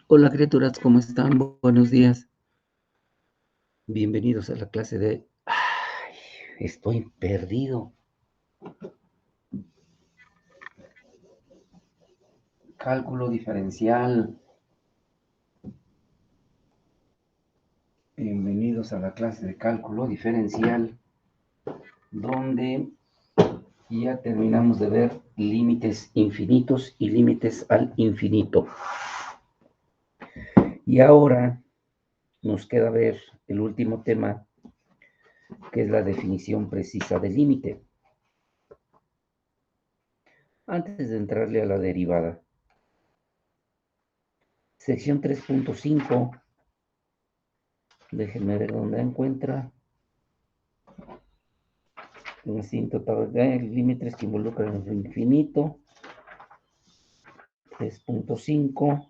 Hola criaturas, ¿cómo están? Buenos días. Bienvenidos a la clase de... Ay, estoy perdido. Cálculo diferencial. Bienvenidos a la clase de cálculo diferencial, donde ya terminamos de ver límites infinitos y límites al infinito. Y ahora nos queda ver el último tema, que es la definición precisa del límite. Antes de entrarle a la derivada, sección 3.5, déjenme ver dónde encuentra. Límites que involucran el infinito. 3.5.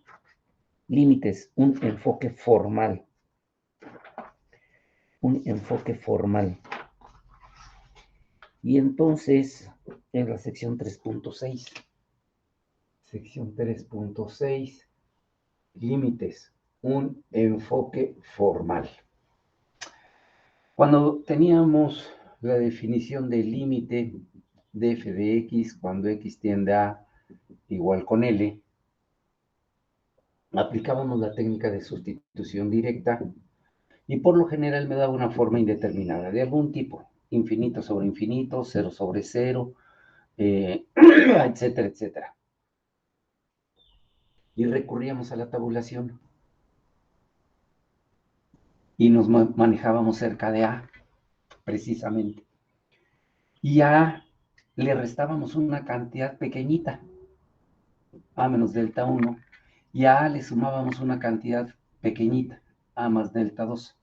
Límites, un enfoque formal. Un enfoque formal. Y entonces, en la sección 3.6. Sección 3.6. Límites, un enfoque formal. Cuando teníamos la definición del límite de f de x, cuando x tiende a igual con L, aplicábamos la técnica de sustitución directa y por lo general me daba una forma indeterminada de algún tipo, infinito sobre infinito, cero sobre cero, etcétera, etcétera. Y recurríamos a la tabulación y nos manejábamos cerca de A, precisamente. Y a le restábamos una cantidad pequeñita, A menos delta 1, y a le sumábamos una cantidad pequeñita, A más delta 2.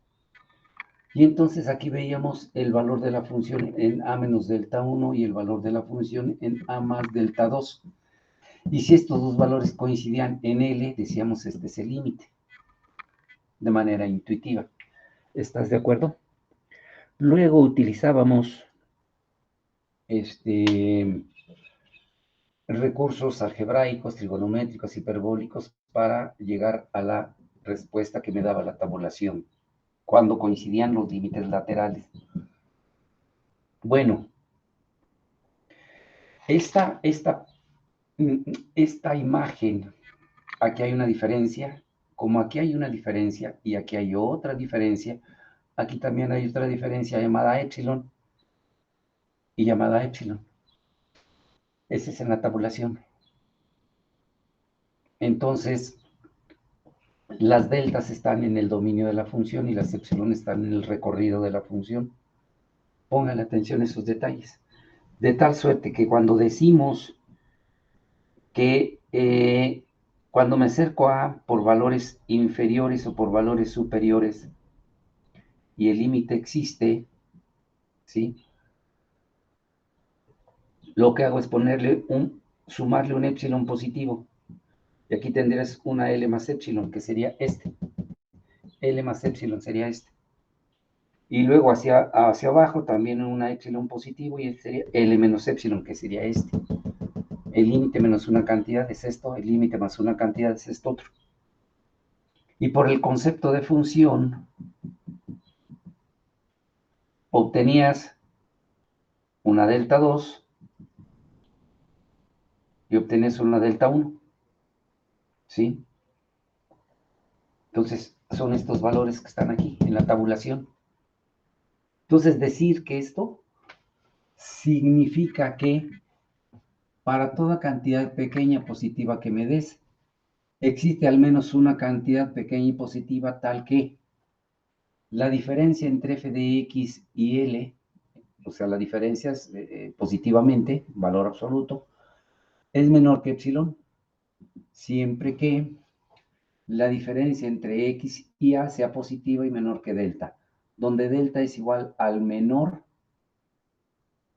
Y entonces aquí veíamos el valor de la función en A menos delta 1 y el valor de la función en A más delta 2. Y si estos dos valores coincidían en L, decíamos este es el límite, de manera intuitiva. ¿Estás de acuerdo? Luego utilizábamos recursos algebraicos, trigonométricos, hiperbólicos para llegar a la respuesta que me daba la tabulación, cuando coincidían los límites laterales. Bueno, esta imagen, aquí hay una diferencia, como aquí hay una diferencia y aquí hay otra diferencia, aquí también hay otra diferencia llamada epsilon y llamada epsilon. Ese es en la tabulación. Entonces, las deltas están en el dominio de la función y las epsilon están en el recorrido de la función. Pongan atención a esos detalles. De tal suerte que cuando decimos que cuando me acerco a por valores inferiores o por valores superiores y el límite existe, ¿sí? Lo que hago es sumarle un epsilon positivo. Y aquí tendrías una L más epsilon, que sería este. L más epsilon sería este. Y luego hacia abajo también una epsilon positivo y este sería L menos epsilon, que sería este. El límite menos una cantidad es esto, el límite más una cantidad es esto otro. Y por el concepto de función, obtenías una delta 2 y obtenías una delta 1, ¿sí? Entonces, son estos valores que están aquí en la tabulación. Entonces, decir que esto significa que para toda cantidad pequeña positiva que me des, existe al menos una cantidad pequeña y positiva tal que la diferencia entre f de x y L, o sea, la diferencia es, positivamente, valor absoluto, es menor que epsilon, siempre que la diferencia entre x y a sea positiva y menor que delta, donde delta es igual al menor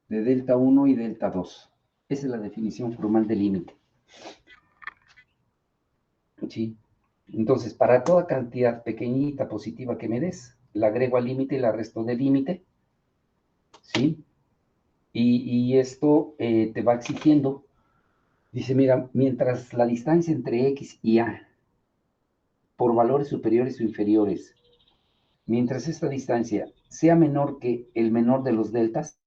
de delta 1 y delta 2. Esa es la definición formal del límite. ¿Sí? Entonces, para toda cantidad pequeñita positiva que me des, la agrego al límite y la resto del límite, ¿sí? Y esto te va exigiendo, dice, mira, mientras la distancia entre x y a por valores superiores o inferiores, mientras esta distancia sea menor que el menor de los deltas,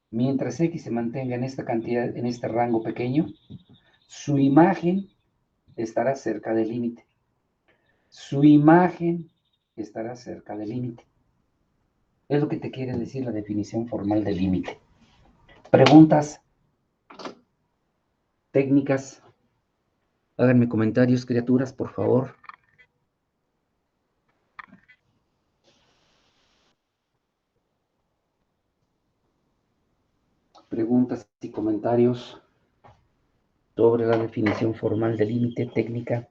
mientras X se mantenga en esta cantidad, en este rango pequeño, su imagen estará cerca del límite. Su imagen estará cerca del límite. Es lo que te quiere decir la definición formal del límite. Preguntas técnicas. Háganme comentarios, criaturas, por favor. Preguntas y comentarios sobre la definición formal del límite técnica.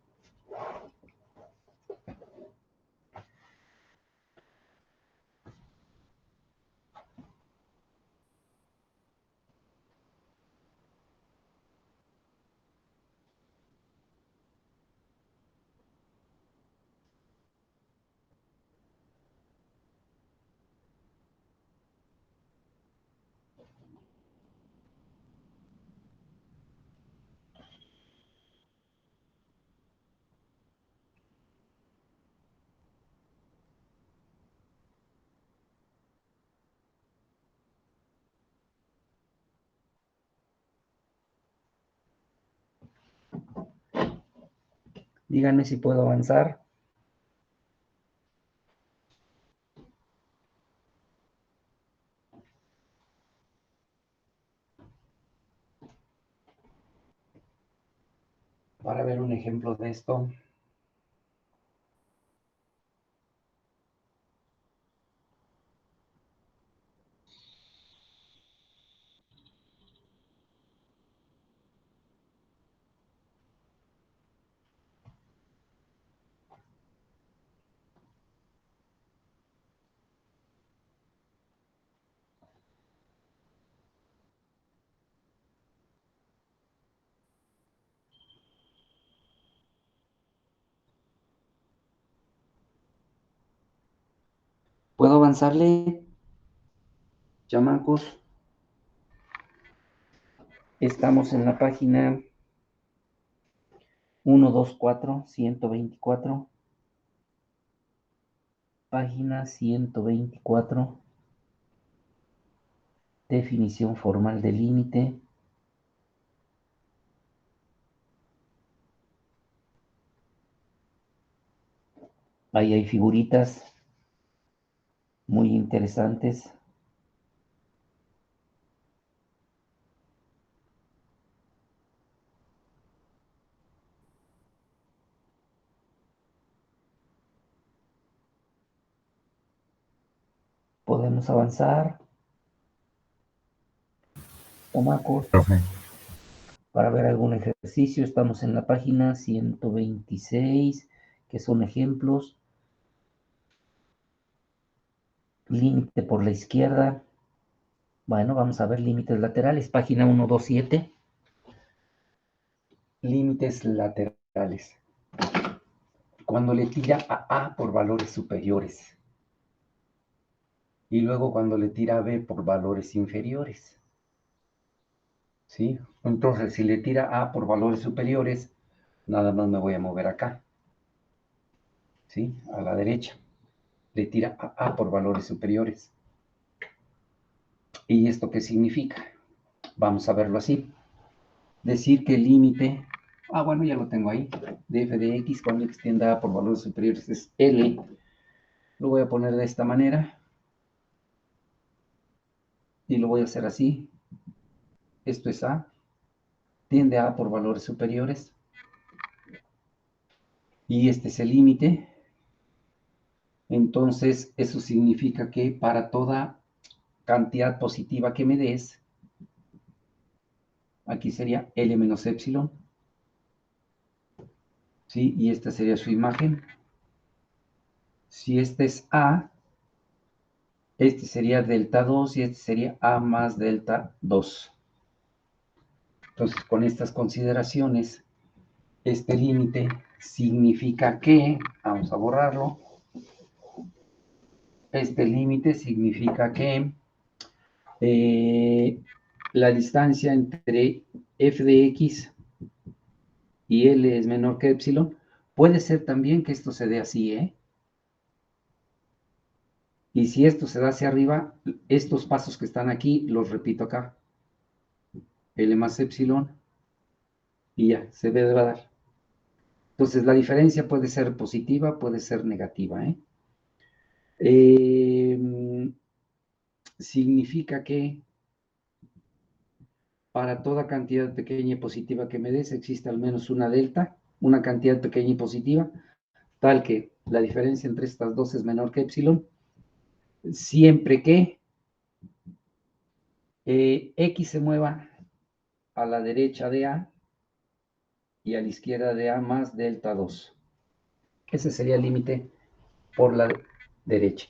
Díganme si puedo avanzar. Para ver un ejemplo de esto. ¿Puedo avanzarle, chamacos? Estamos en la página 124, 124. Página 124. Definición formal del límite. Ahí hay figuritas muy interesantes. Podemos avanzar, chamacos, Profe. para ver algún ejercicio. Estamos en la página 126, que son ejemplos. Límite por la izquierda. Bueno, vamos a ver límites laterales. Página 127. Límites laterales. Cuando le tira a A por valores superiores. Y luego cuando le tira a B por valores inferiores. ¿Sí? Entonces, si le tira A por valores superiores, nada más me voy a mover acá. ¿Sí? A la derecha. Le tira a A por valores superiores. ¿Y esto qué significa? Vamos a verlo así. Decir que el límite, bueno, ya lo tengo ahí, de f de x cuando x tiende a por valores superiores es L. Lo voy a poner de esta manera. Y lo voy a hacer así. Esto es A. Tiende a por valores superiores. Y este es el límite. Entonces, eso significa que para toda cantidad positiva que me des, aquí sería L menos epsilon. ¿Sí? Y esta sería su imagen. Si este es A, este sería delta 2 y este sería A más delta 2. Entonces, con estas consideraciones, este límite significa que, vamos a borrarlo, este límite significa que la distancia entre f de x y L es menor que epsilon, puede ser también que esto se dé así, ¿eh? Y si esto se da hacia arriba, estos pasos que están aquí, los repito acá. L más epsilon, y ya, se debe dar. Entonces, la diferencia puede ser positiva, puede ser negativa, ¿eh? Significa que para toda cantidad pequeña y positiva que me des, existe al menos una delta, una cantidad pequeña y positiva, tal que la diferencia entre estas dos es menor que epsilon, siempre que X se mueva a la derecha de A y a la izquierda de A más delta 2. Ese sería el límite por la derecha.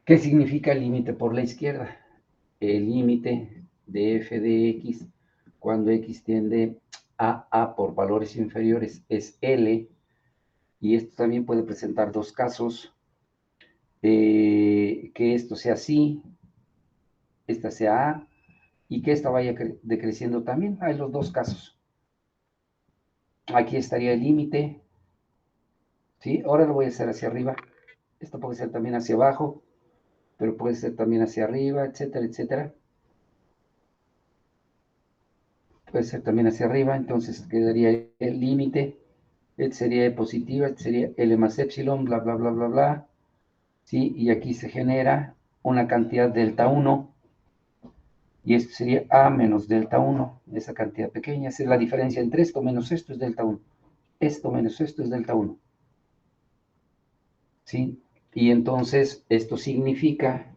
¿Qué significa el límite por la izquierda? El límite de f de x cuando x tiende a A por valores inferiores es L, y esto también puede presentar dos casos, que esto sea así, esta sea A, y que esta vaya decreciendo también. Hay los dos casos. Aquí estaría el límite, ¿sí? Ahora lo voy a hacer hacia arriba. Esto puede ser también hacia abajo, pero puede ser también hacia arriba, etcétera, etcétera. Puede ser también hacia arriba, entonces quedaría el límite. Este sería E positiva, este sería L más epsilon, bla, bla, bla, bla, bla. ¿Sí? Y aquí se genera una cantidad delta 1, y esto sería A menos delta 1, esa cantidad pequeña. Esa es la diferencia entre esto menos esto es delta 1. Esto menos esto es delta 1. ¿Sí? Y entonces esto significa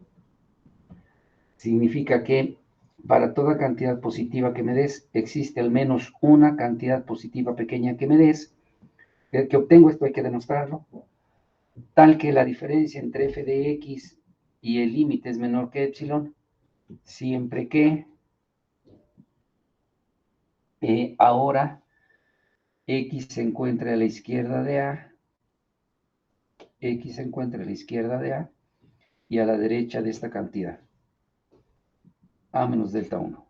que para toda cantidad positiva que me des, existe al menos una cantidad positiva pequeña que me des, que obtengo, esto hay que demostrarlo, tal que la diferencia entre f de x y el límite es menor que epsilon, siempre que ahora x se encuentre a la izquierda de A, x se encuentre a la izquierda de A y a la derecha de esta cantidad, A menos delta 1.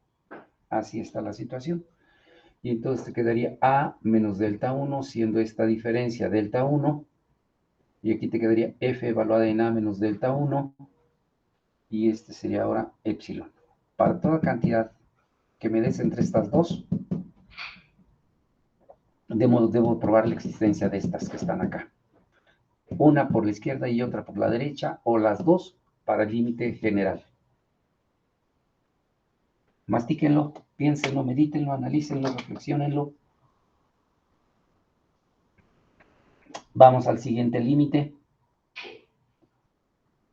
Así está la situación. Y entonces te quedaría A menos delta 1, siendo esta diferencia delta 1, y aquí te quedaría f evaluada en A menos delta 1, y este sería ahora epsilon. Para toda cantidad que me des entre estas dos, debo probar la existencia de estas que están acá. Una por la izquierda y otra por la derecha, o las dos para el límite general. Mastíquenlo, piénsenlo, medítenlo, analícenlo, reflexionenlo. Vamos al siguiente límite.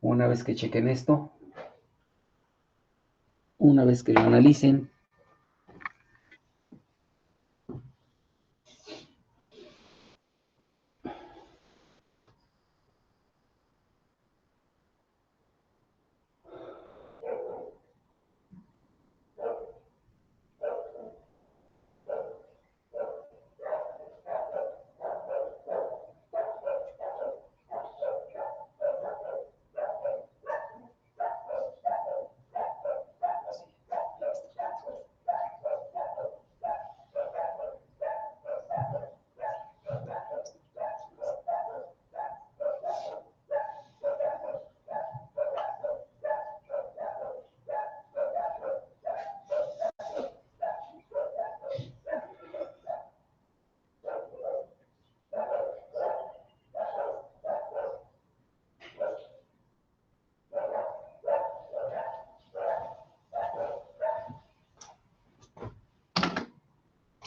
Una vez que chequen esto, una vez que lo analicen,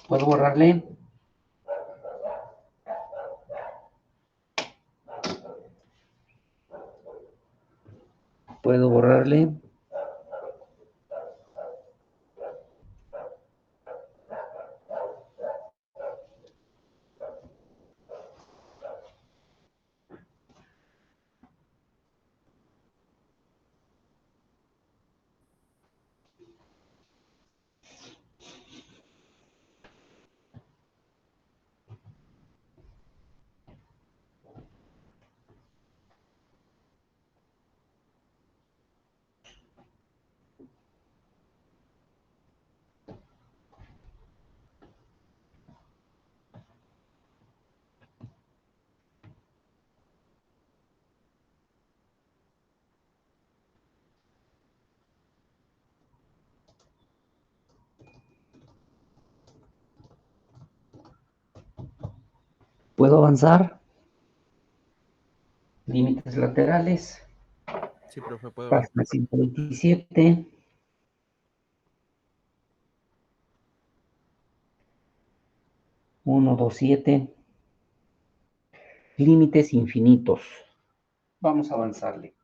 ¿puedo borrarle? ¿Puedo borrarle? ¿Puedo avanzar? Límites laterales. Sí, profe, puedo ver. Página 127. Uno, dos, siete. Límites infinitos. Vamos a avanzarle.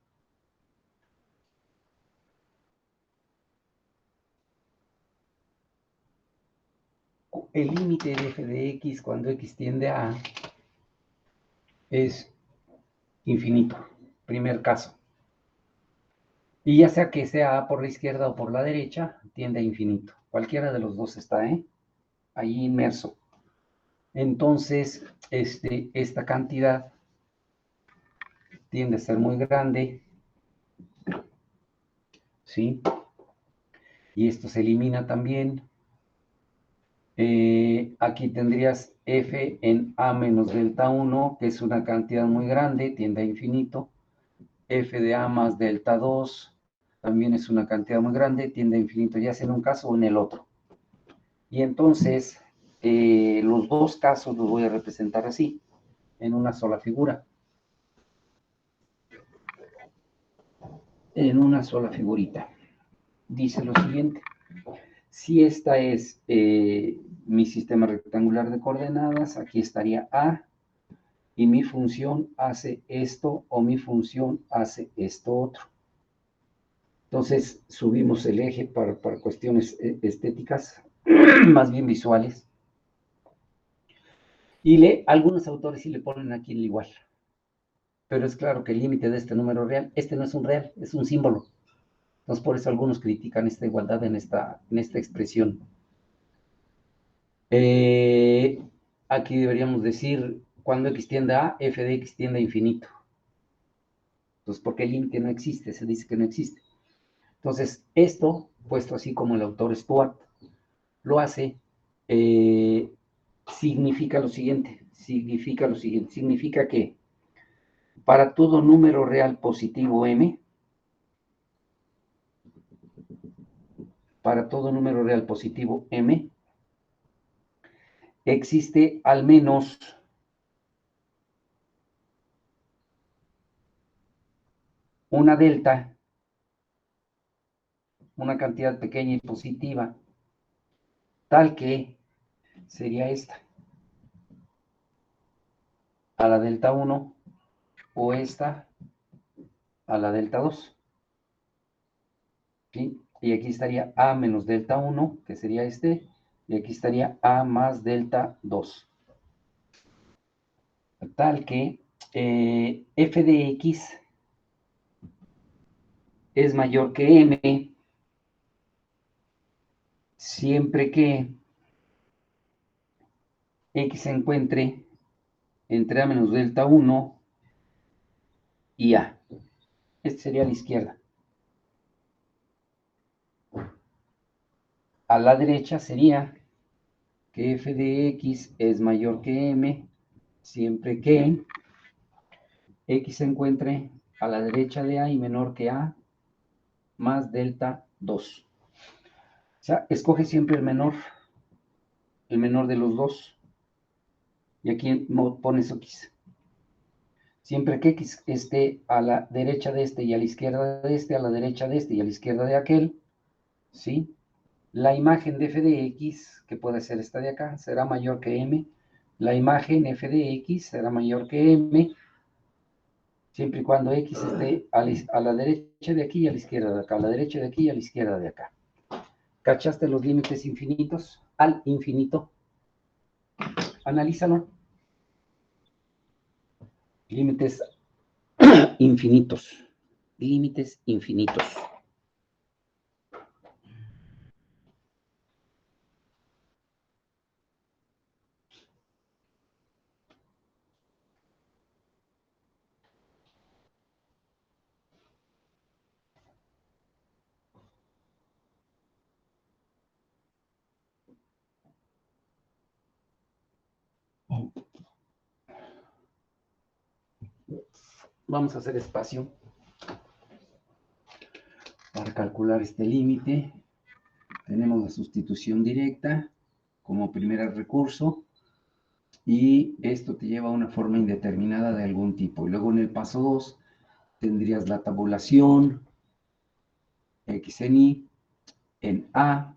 El límite de f de x cuando x tiende a A es infinito. Primer caso. Y ya sea que sea A por la izquierda o por la derecha, tiende a infinito. Cualquiera de los dos está, ahí inmerso. Entonces, esta cantidad tiende a ser muy grande, ¿sí? Y esto se elimina también. Aquí tendrías f en a menos delta 1, que es una cantidad muy grande, tiende a infinito. F de a más delta 2 también es una cantidad muy grande, tiende a infinito, ya sea en un caso o en el otro. Y entonces, los dos casos los voy a representar así, en una sola figura. En una sola figurita. Dice lo siguiente. Si esta es mi sistema rectangular de coordenadas, aquí estaría A, y mi función hace esto o mi función hace esto otro. Entonces subimos el eje para cuestiones estéticas, más bien visuales. Y algunos autores sí le ponen aquí el igual. Pero es claro que el límite de este número real, este no es un real, es un símbolo. Entonces por eso algunos critican esta igualdad en esta expresión. Aquí deberíamos decir, cuando x tiende a, f de x tiende a infinito. Entonces, ¿por qué el límite no existe? Se dice que no existe. Entonces, esto, puesto así como el autor Stuart lo hace, significa lo siguiente. Significa que para todo número real positivo m, para todo número real positivo m, existe al menos una delta, una cantidad pequeña y positiva, tal que sería esta, a la delta 1, o esta a la delta 2. ¿Sí? Y aquí estaría a menos delta 1, que sería este, y aquí estaría a más delta 2. Tal que f de x es mayor que m siempre que x se encuentre entre a menos delta 1 y a. Este sería a la izquierda. A la derecha sería que f de x es mayor que m siempre que x se encuentre a la derecha de a y menor que a más delta 2. O sea, escoge siempre el menor de los dos. Y aquí pones x. Siempre que x esté a la derecha de este y a la izquierda de este, a la derecha de este y a la izquierda de aquel, ¿sí? La imagen de f de x, que puede ser esta de acá, será mayor que m. La imagen f de x será mayor que m, siempre y cuando x esté a la derecha de aquí y a la izquierda de acá, a la derecha de aquí y a la izquierda de acá. ¿Cachaste los límites infinitos? Al infinito. Analízalo. Límites infinitos. Límites infinitos. Vamos a hacer espacio para calcular este límite. Tenemos la sustitución directa como primer recurso. y esto te lleva a una forma indeterminada de algún tipo. Y luego en el paso 2 tendrías la tabulación, x en y, en a,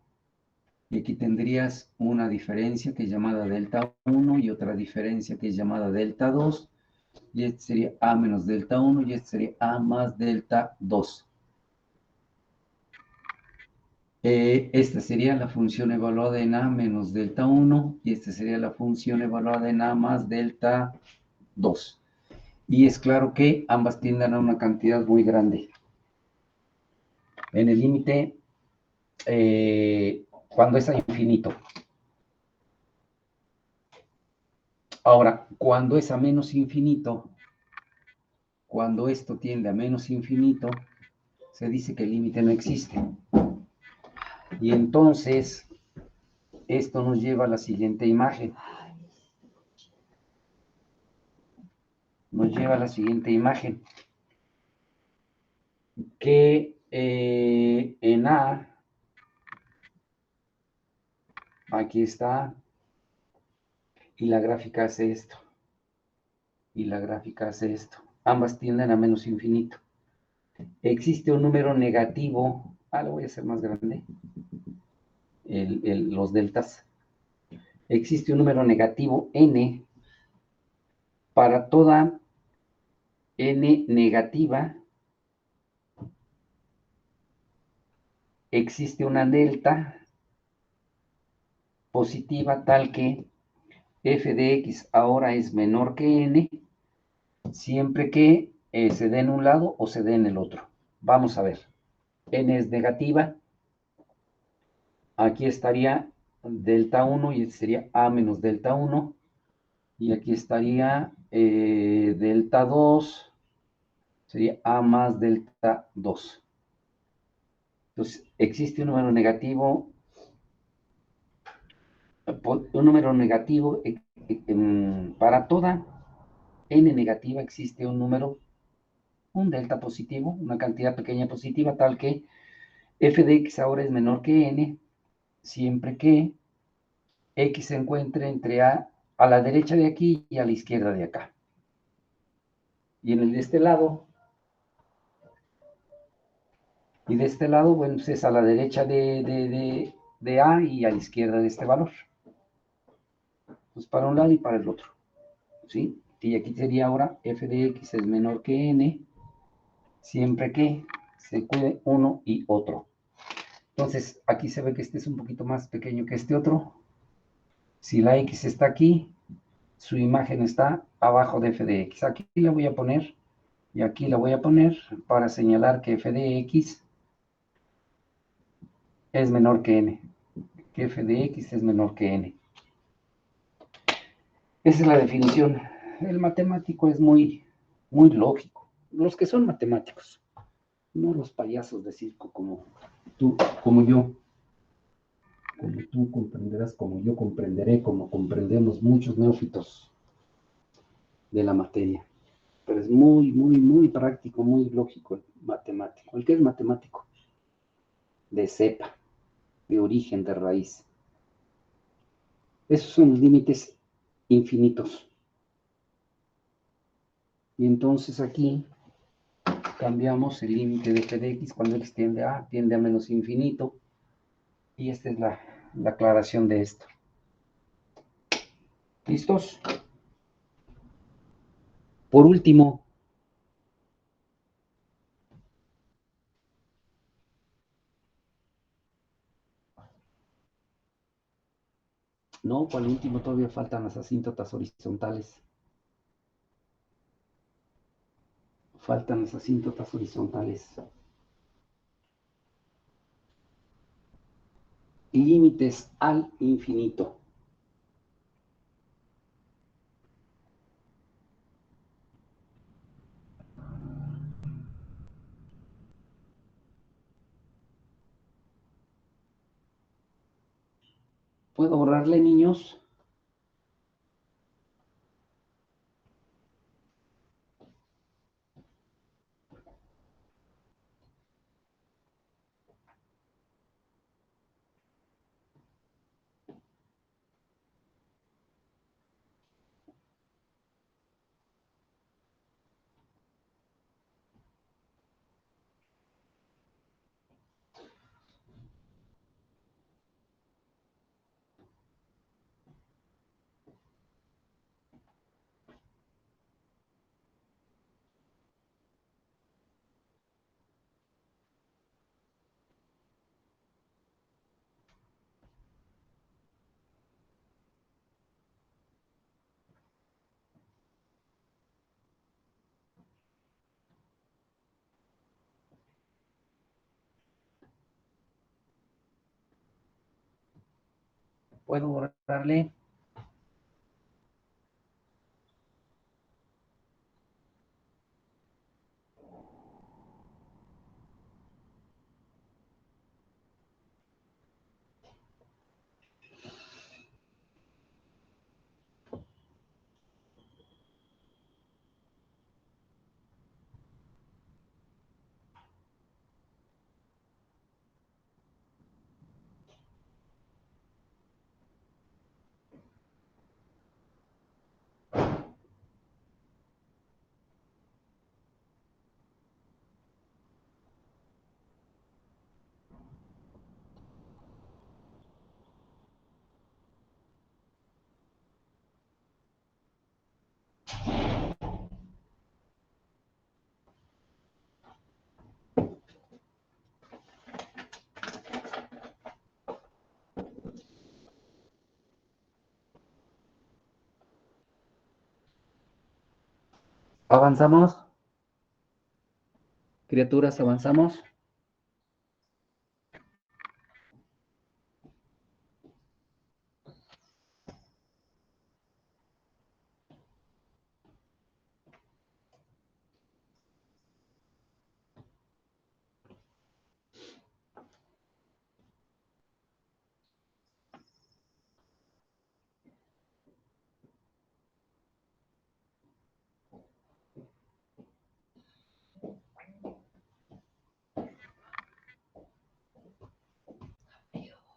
y aquí tendrías una diferencia que es llamada delta 1 y otra diferencia que es llamada delta 2, y este sería a menos delta 1 y este sería a más delta 2. Esta sería la función evaluada en a menos delta 1 y esta sería la función evaluada en a más delta 2. Y es claro que ambas tienden a una cantidad muy grande. En el límite, cuando es a infinito. Ahora, cuando es a menos infinito, cuando esto tiende a menos infinito, se dice que el límite no existe. Y entonces, esto nos lleva a la siguiente imagen. Nos lleva a la siguiente imagen. Que en A, aquí está, y la gráfica hace esto. Y la gráfica hace esto. Ambas tienden a menos infinito. Existe un número negativo. Lo voy a hacer más grande. Los deltas. Existe un número negativo n para toda n negativa. Existe una delta positiva tal que f de x ahora es menor que n, siempre que se dé en un lado o se dé en el otro. Vamos a ver. N es negativa. Aquí estaría delta 1 y sería a menos delta 1. Y aquí estaría delta 2, sería a más delta 2. Entonces, existe un número negativo, para toda n negativa existe un número, un delta positivo, una cantidad pequeña positiva, tal que f de x ahora es menor que n, siempre que x se encuentre entre a la derecha de aquí y a la izquierda de acá. Y en el de este lado, bueno, pues es a la derecha de A y a la izquierda de este valor. Pues para un lado y para el otro. ¿Sí? Y aquí sería ahora f de x es menor que n, siempre que se cuide uno y otro. Entonces, aquí se ve que este es un poquito más pequeño que este otro. Si la x está aquí, su imagen está abajo de f de x. Aquí la voy a poner y aquí la voy a poner para señalar que f de x es menor que n. Que f de x es menor que n. Esa es la definición. El matemático es muy, muy lógico. Los que son matemáticos, no los payasos de circo como tú, como yo. Como tú comprenderás, como yo comprenderé, como comprendemos muchos neófitos de la materia. Pero es muy, muy, muy práctico, muy lógico el matemático. El que es matemático, de cepa, de origen, de raíz. Esos son los límites infinitos. Y entonces aquí cambiamos el límite de f de x cuando x tiende a menos infinito. Y esta es la aclaración de esto. ¿Listos? Por último, no, por último todavía faltan las asíntotas horizontales. Faltan las asíntotas horizontales. Límites al infinito. ¿Puedo borrarle, niños? ¿Puedo borrarle? ¿Avanzamos? Criaturas, ¿avanzamos?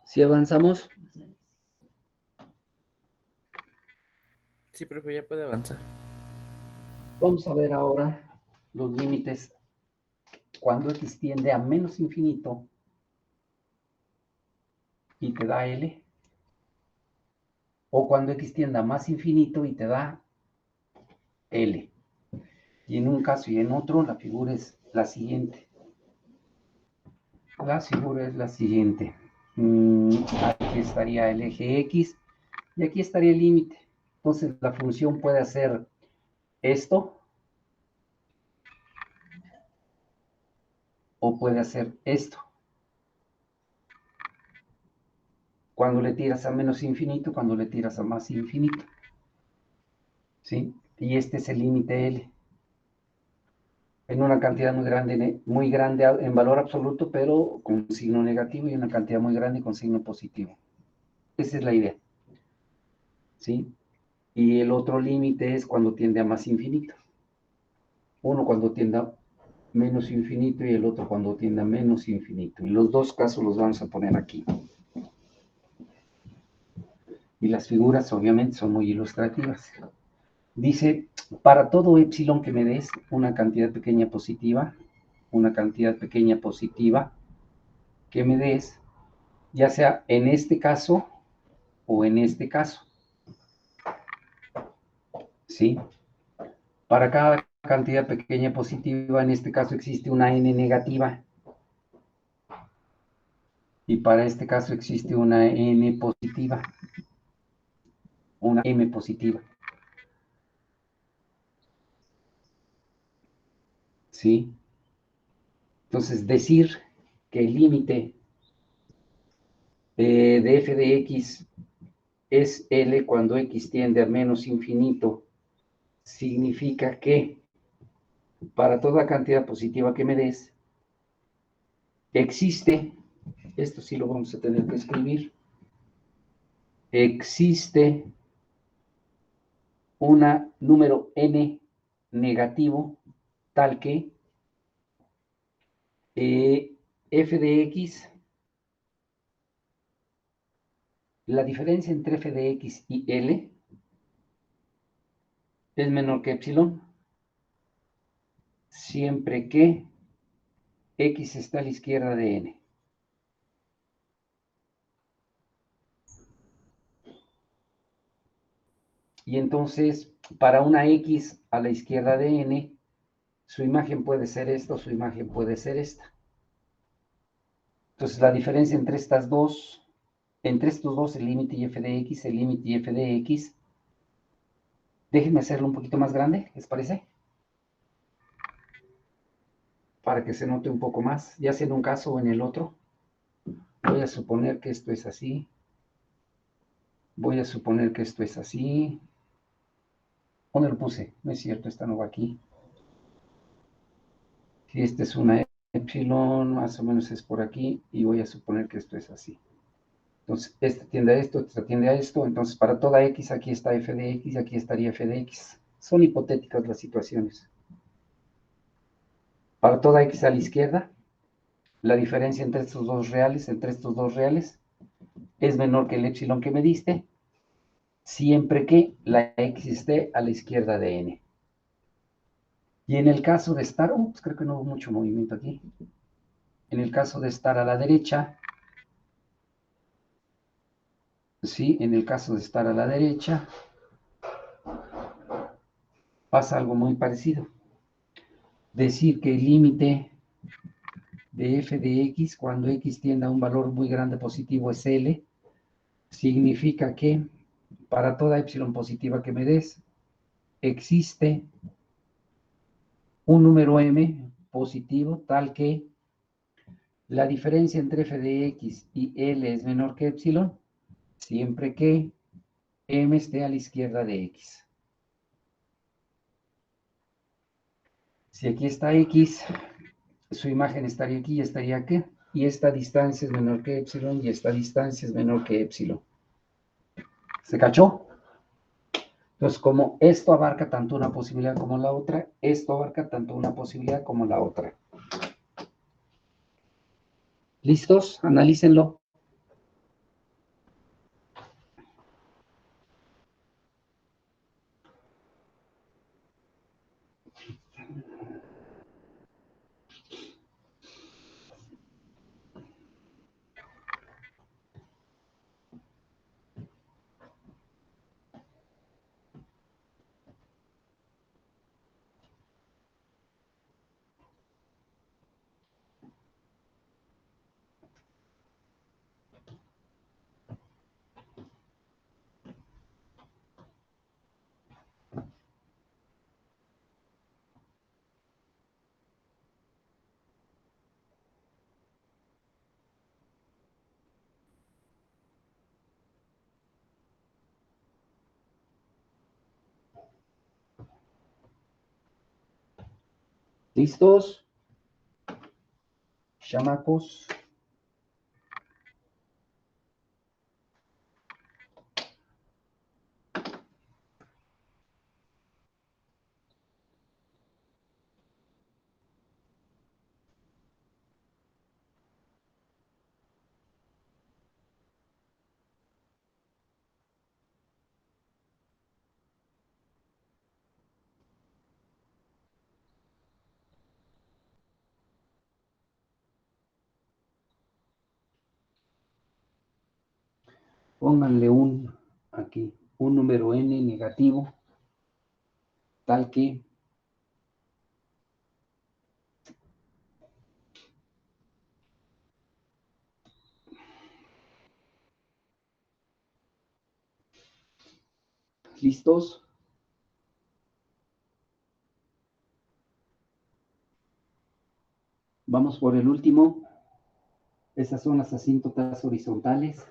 ¿Sí avanzamos? Sí, profe, ya puede avanzar. Vamos a ver ahora los límites cuando x tiende a menos infinito y te da L, o cuando x tiende a más infinito y te da L. Y en un caso y en otro, la figura es la siguiente. La figura es la siguiente. Aquí estaría el eje X y aquí estaría el límite. Entonces la función puede hacer esto o puede hacer esto. Cuando le tiras a menos infinito, cuando le tiras a más infinito. ¿Sí? Y este es el límite L. En una cantidad muy grande en valor absoluto, pero con signo negativo, y una cantidad muy grande con signo positivo. Esa es la idea. ¿Sí? Y el otro límite es cuando tiende a más infinito. Uno cuando tiende a menos infinito y el otro cuando tiende a menos infinito. Y los dos casos los vamos a poner aquí. Y las figuras obviamente son muy ilustrativas. Dice, para todo epsilon que me des una cantidad pequeña positiva, una cantidad pequeña positiva que me des, ya sea en este caso o en este caso. ¿Sí? Para cada cantidad pequeña positiva, en este caso existe una n negativa. Y para este caso existe una n positiva. Una m positiva. ¿Sí? Entonces, decir que el límite de f de x es L cuando x tiende a menos infinito, significa que para toda cantidad positiva que me des, existe, esto sí lo vamos a tener que escribir, existe un número n negativo tal que f de x, la diferencia entre f de x y L es menor que epsilon, siempre que x está a la izquierda de n. Y entonces, para una x a la izquierda de n, su imagen puede ser esta o su imagen puede ser esta. Entonces, la diferencia entre estas dos, entre estos dos, el límite y f de x, el límite y f de x, déjenme hacerlo un poquito más grande, ¿les parece? Para que se note un poco más, ya sea en un caso o en el otro. Voy a suponer que esto es así. Voy a suponer que esto es así. ¿Dónde lo puse? No es cierto, esta no va aquí. Si esta es una epsilon, más o menos es por aquí, y voy a suponer que esto es así. Entonces, esta tiende a esto, esta tiende a esto, entonces para toda x aquí está f de x y aquí estaría f de x. Son hipotéticas las situaciones. Para toda x a la izquierda, la diferencia entre estos dos reales, es menor que el epsilon que me diste, siempre que la x esté a la izquierda de n. Y en el caso de estar, pues creo que no hubo mucho movimiento aquí. En el caso de estar a la derecha, sí, en el caso de estar a la derecha, pasa algo muy parecido. Decir que el límite de f de x, cuando x tiende a un valor muy grande positivo, es L, significa que para toda epsilon positiva que me des, existe un número m positivo tal que la diferencia entre f de x y L es menor que epsilon, siempre que m esté a la izquierda de x. Si aquí está x, su imagen estaría aquí y estaría aquí. Y esta distancia es menor que epsilon y esta distancia es menor que epsilon. ¿Se cachó? Entonces, como esto abarca tanto una posibilidad como la otra, esto abarca tanto una posibilidad como la otra. ¿Listos? Analícenlo. ¿Listos? Chamacos. Pónganle aquí, un número n negativo, tal que ¿listos? Vamos por el último. Esas son las asíntotas horizontales.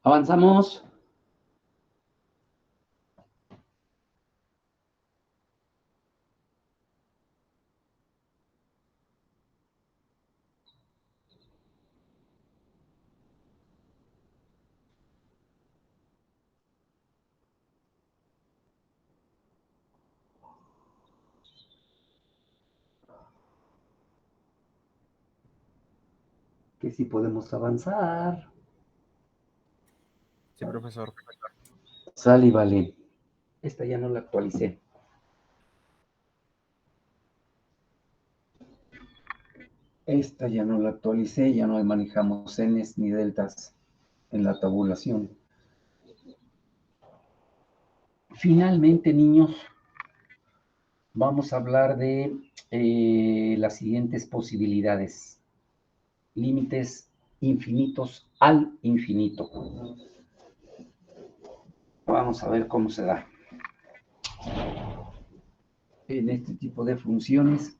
Avanzamos. Que que sí podemos avanzar. Sí, profesor. Sale y vale. Esta ya no la actualicé. Esta ya no la actualicé, ya no manejamos Ns ni deltas en la tabulación. Finalmente, niños, vamos a hablar de las siguientes posibilidades. Límites infinitos al infinito. Vamos a ver cómo se da. En este tipo de funciones,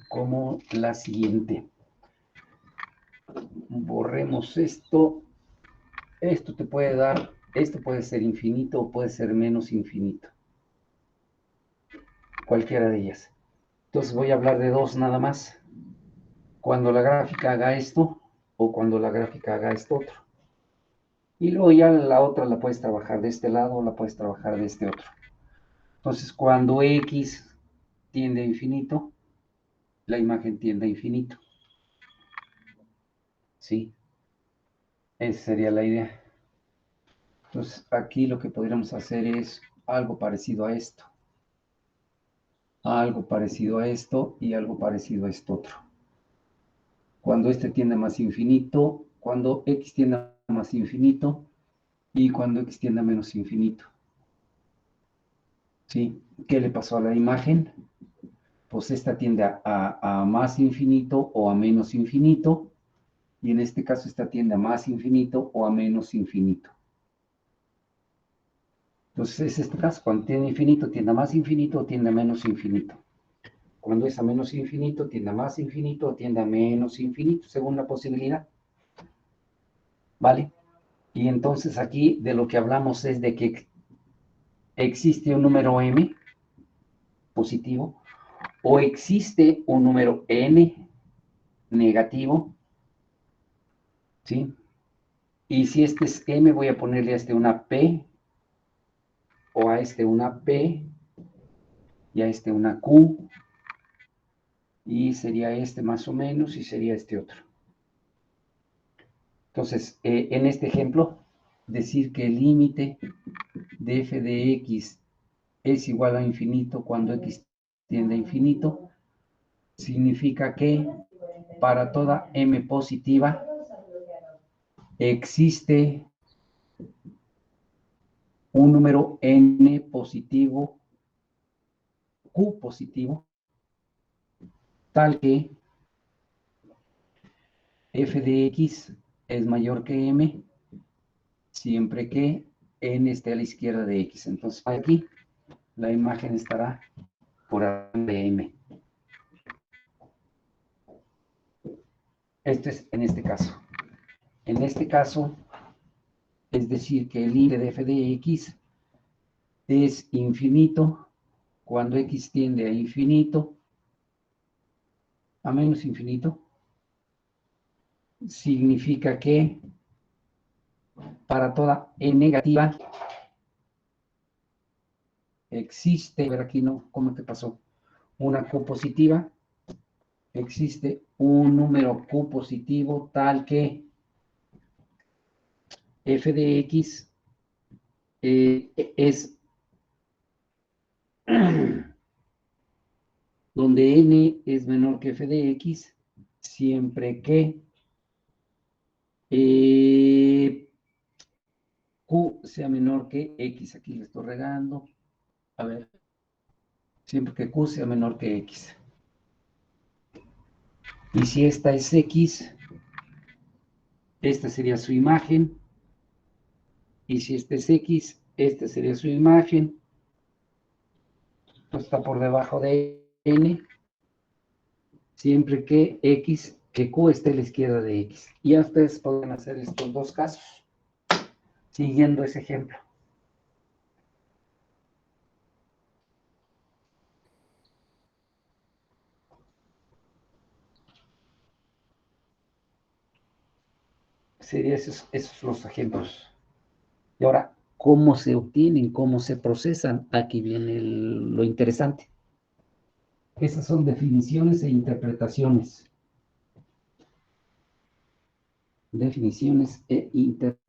como la siguiente. Borremos esto. Esto te puede dar, esto puede ser infinito o puede ser menos infinito. Cualquiera de ellas. Entonces voy a hablar de dos nada más. Cuando la gráfica haga esto o cuando la gráfica haga esto otro. Y luego ya la otra la puedes trabajar de este lado o la puedes trabajar de este otro. Entonces cuando x tiende a infinito, la imagen tiende a infinito. ¿Sí? Esa sería la idea. Entonces aquí lo que podríamos hacer es algo parecido a esto. Algo parecido a esto y algo parecido a esto otro. Cuando este tiende a más infinito, cuando x tiende a más infinito y cuando x tiende a menos infinito. ¿Sí? ¿Qué le pasó a la imagen? Pues esta tiende a más infinito o a menos infinito, y en este caso esta tiende a más infinito o a menos infinito. Entonces es este caso, cuando tiende a infinito, tiende a más infinito o tiende a menos infinito. Cuando es a menos infinito, tiende a más infinito o tiende a menos infinito, según la posibilidad. ¿Vale? Y entonces aquí de lo que hablamos es de que existe un número m positivo o existe un número n negativo, ¿sí? Y si este es m, voy a ponerle a este una p, o a este una p, y a este una q, y sería este más o menos, y sería este otro. Entonces, en este ejemplo, decir que el límite de f de x es igual a infinito cuando x tiende a infinito, significa que para toda m positiva existe un número n positivo, q positivo, tal que f de x es mayor que m, siempre que n esté a la izquierda de x. Entonces aquí la imagen estará por arriba de m. Este es en este caso. En este caso, es decir, que el límite de f de x es infinito cuando x tiende a infinito, a menos infinito, significa que para toda e negativa existe, a ver aquí no, ¿cómo te pasó? Una q positiva, existe un número q positivo tal que f de x es donde n es menor que f de x, siempre que q sea menor que x. Aquí le estoy regando. A ver, siempre que q sea menor que x. Y si esta es x, esta sería su imagen. Y si este es x, esta sería su imagen. Pues está por debajo de n, siempre que x, que q esté a la izquierda de x. Y ya ustedes pueden hacer estos dos casos, siguiendo ese ejemplo. Serían esos los ejemplos. Y ahora, ¿cómo se obtienen? ¿Cómo se procesan? Aquí viene lo interesante. Esas son definiciones e interpretaciones. Definiciones e intervalos.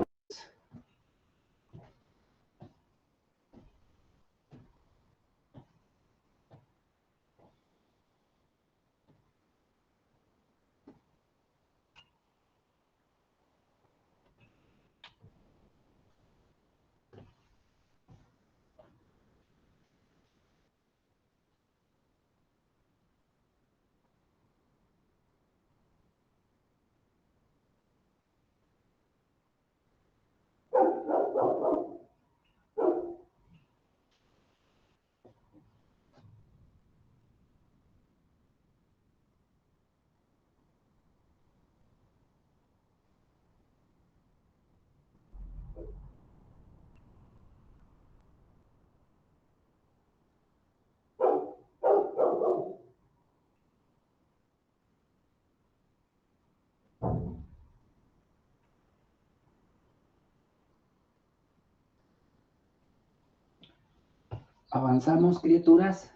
Avanzamos, criaturas.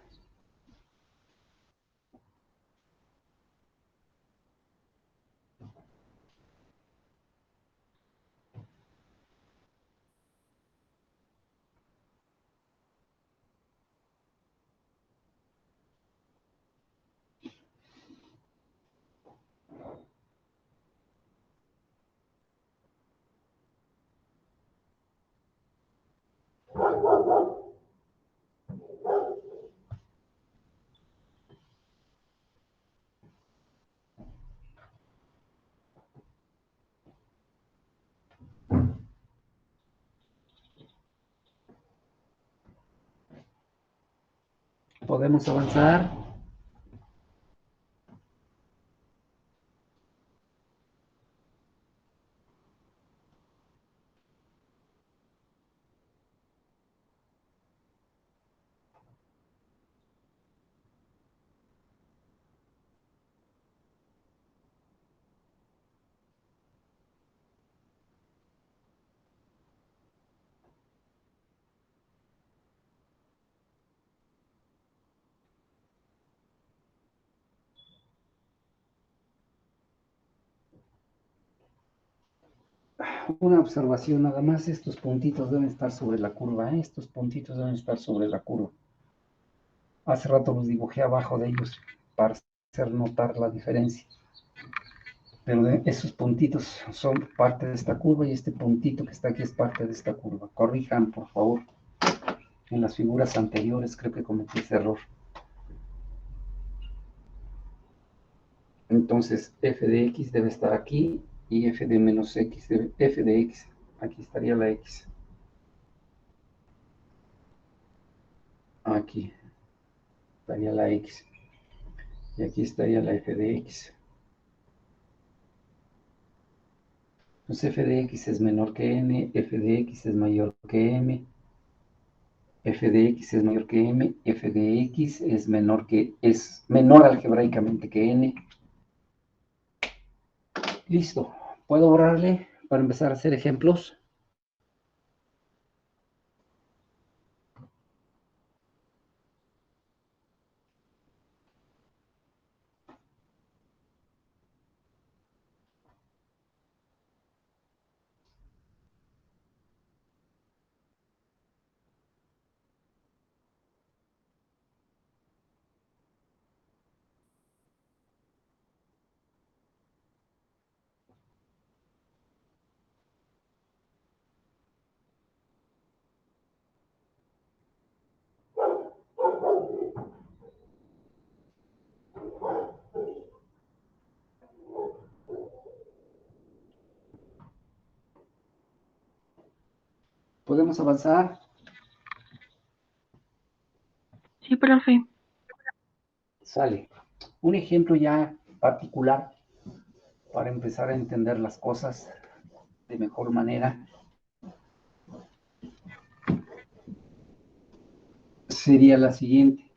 Podemos avanzar. Una observación nada más, estos puntitos deben estar sobre la curva, ¿eh? Estos puntitos deben estar sobre la curva. Hace rato los dibujé abajo de ellos para hacer notar la diferencia. Pero esos puntitos son parte de esta curva y este puntito que está aquí es parte de esta curva. Corrijan, por favor. En las figuras anteriores creo que cometí ese error. Entonces, f de x debe estar aquí y f de menos x, f de x, aquí estaría la x. Aquí estaría la x. Y aquí estaría la f de x. Pues f de x es menor que n, f de x es mayor que m, f de x es mayor que m, f de x es menor algebraicamente que n. Listo. ¿Puedo borrarle para empezar a hacer ejemplos? ¿Podemos avanzar? Sí, profe. Sale. Un ejemplo ya particular para empezar a entender las cosas de mejor manera sería la siguiente.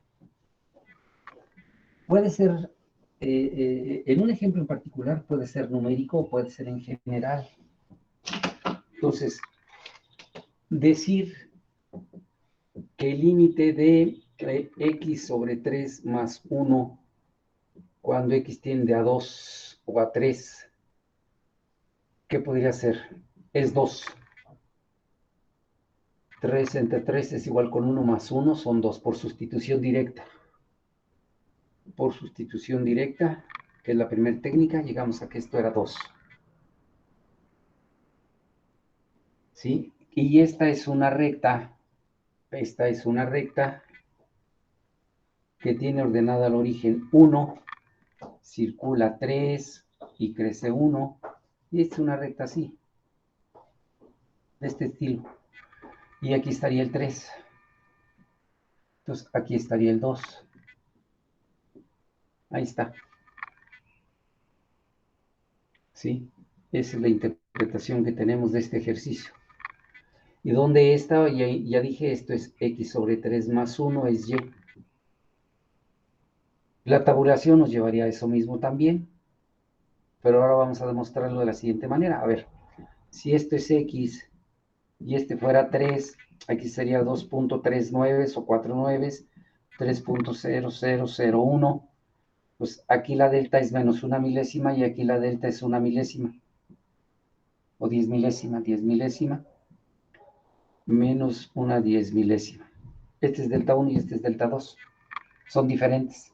Puede ser, en un ejemplo en particular, puede ser numérico o puede ser en general. Entonces, decir que el límite de x sobre 3 más 1 cuando x tiende a 2 o a 3 ¿Qué podría ser? Es 2. 3 entre 3 es igual con 1 más 1, son 2 por sustitución directa. Por sustitución directa, que es la primera técnica, llegamos a que esto era 2. ¿Sí? Y esta es una recta que tiene ordenada al origen 1, circula 3 y crece 1. Y esta es una recta así, de este estilo. Y aquí estaría el 3. Entonces aquí estaría el 2. Ahí está. ¿Sí? Esa es la interpretación que tenemos de este ejercicio. Y donde esta, ya dije, esto es x sobre 3 más 1 es y. La tabulación nos llevaría a eso mismo también, pero ahora vamos a demostrarlo de la siguiente manera. A ver, si esto es x y este fuera 3, aquí sería 2.39 o 4 nueves, 3.0001. Pues aquí la delta es menos una milésima y aquí la delta es una milésima. O 10 milésima, 10 milésima, menos una 10 milésima. Este es delta 1 y este es delta 2. Son diferentes.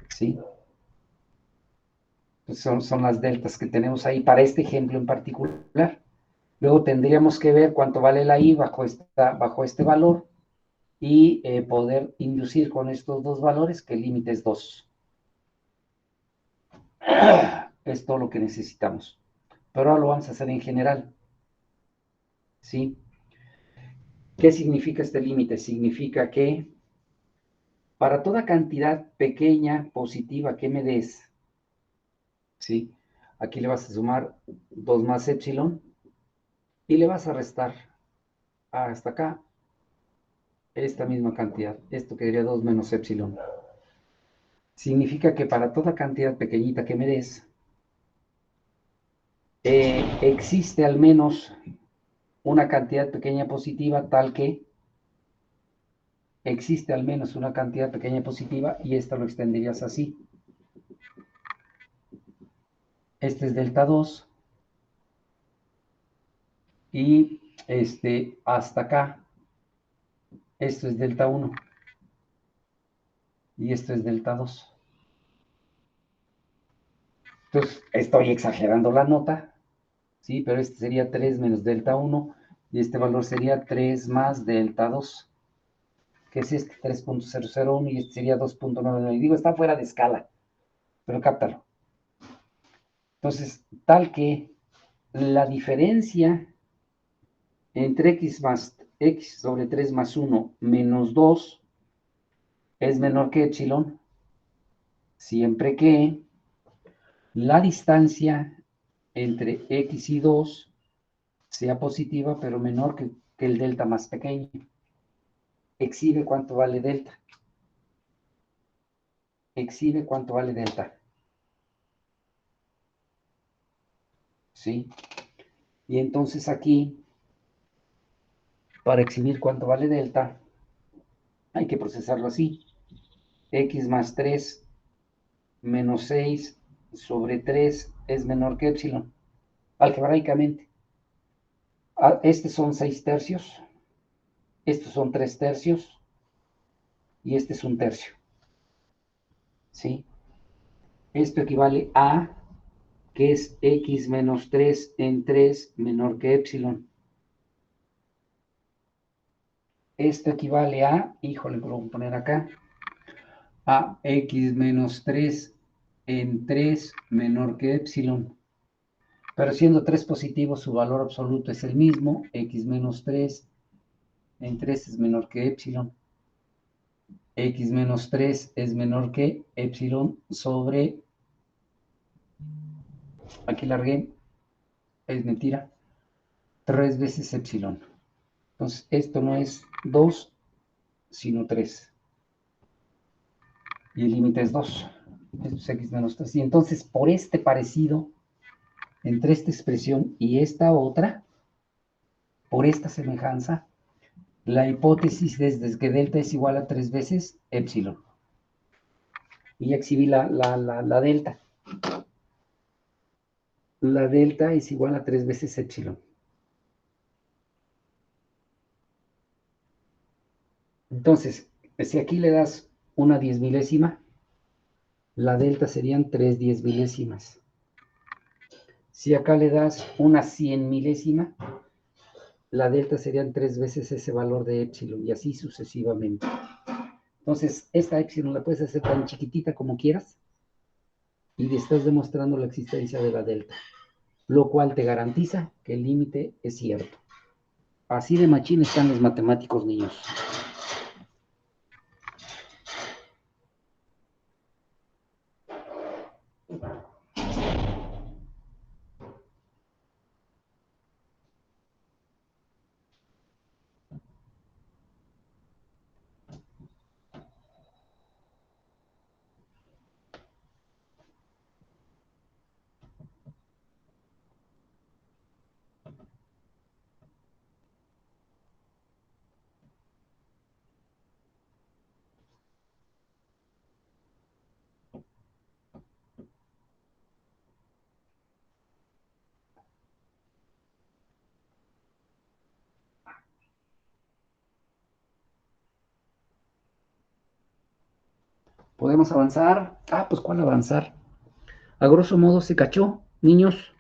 ¿Sí? Pues son las deltas que tenemos ahí para este ejemplo en particular. Luego tendríamos que ver cuánto vale la I bajo este valor y poder inducir con estos dos valores que el límite es 2. Es todo lo que necesitamos. Pero ahora lo vamos a hacer en general. ¿Sí? ¿Qué significa este límite? Significa que para toda cantidad pequeña positiva que me des, ¿sí? Aquí le vas a sumar 2 más epsilon y le vas a restar hasta acá esta misma cantidad. Esto quedaría 2 menos epsilon. Significa que para toda cantidad pequeñita que me des, existe al menos una cantidad pequeña positiva tal que existe al menos una cantidad pequeña positiva y esto lo extenderías así. Este es delta 2 y hasta acá, esto es delta 1 y esto es delta 2. Entonces, estoy exagerando la nota, ¿sí? Pero este sería 3 menos delta 1 y este valor sería 3 más delta 2, que es este 3.001 y este sería 2.99. Y digo, está fuera de escala, pero cáptalo. Entonces, tal que la diferencia entre x sobre 3 más 1 menos 2 es menor que epsilon, siempre que la distancia entre x y 2 sea positiva, pero menor que el delta más pequeño. Exhibe cuánto vale delta. Exhibe cuánto vale delta. ¿Sí? Y entonces aquí, para exhibir cuánto vale delta, hay que procesarlo así. X más 3 menos 6 sobre 3 es menor que epsilon, algebraicamente. Estos son 6 tercios, estos son 3 tercios y este es 1 tercio. ¿Sí? Esto equivale a que es x menos 3 en 3 menor que epsilon. Esto equivale a, híjole, lo voy a poner acá, a x menos 3 en 3 menor que epsilon. Pero siendo 3 positivo, su valor absoluto es el mismo, x menos 3 en 3 es menor que epsilon. X menos 3 es menor que epsilon sobre, aquí largué, es mentira, 3 veces epsilon. Entonces, esto no es 2, sino 3. Y el límite es 2. Esto es x menos 3. Y entonces, por este parecido entre esta expresión y esta otra, por esta semejanza, la hipótesis es que delta es igual a 3 veces epsilon. Y ya exhibí la delta. la delta es igual a 3 veces epsilon. Entonces, si aquí le das una 10 milésima, la delta serían 3 10 milésimas. Si acá le das una 100 milésima, la delta serían 3 veces ese valor de epsilon y así sucesivamente. Entonces, esta epsilon la puedes hacer tan chiquitita como quieras y le estás demostrando la existencia de la delta, lo cual te garantiza que el límite es cierto. Así de machín están los matemáticos, niños. ¿Podemos avanzar? Ah, pues ¿cuál avanzar? A grosso modo se cachó, niños.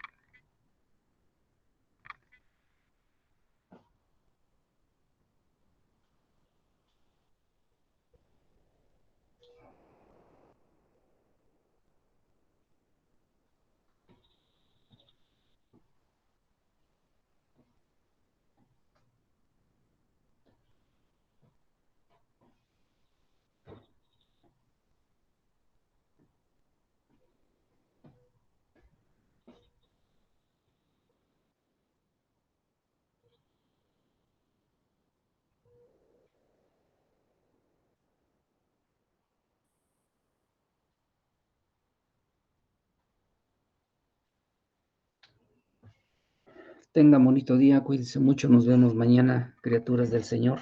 Tengan bonito día, cuídense mucho, nos vemos mañana, criaturas del Señor.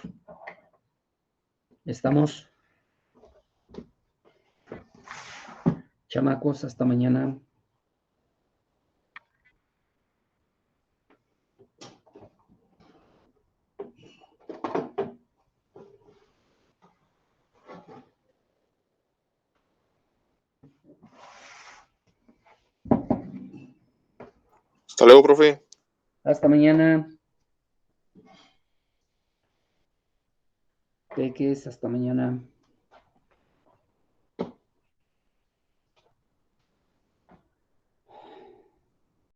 Estamos, chamacos, hasta mañana. Hasta luego, profe. Hasta mañana. Peques, hasta mañana.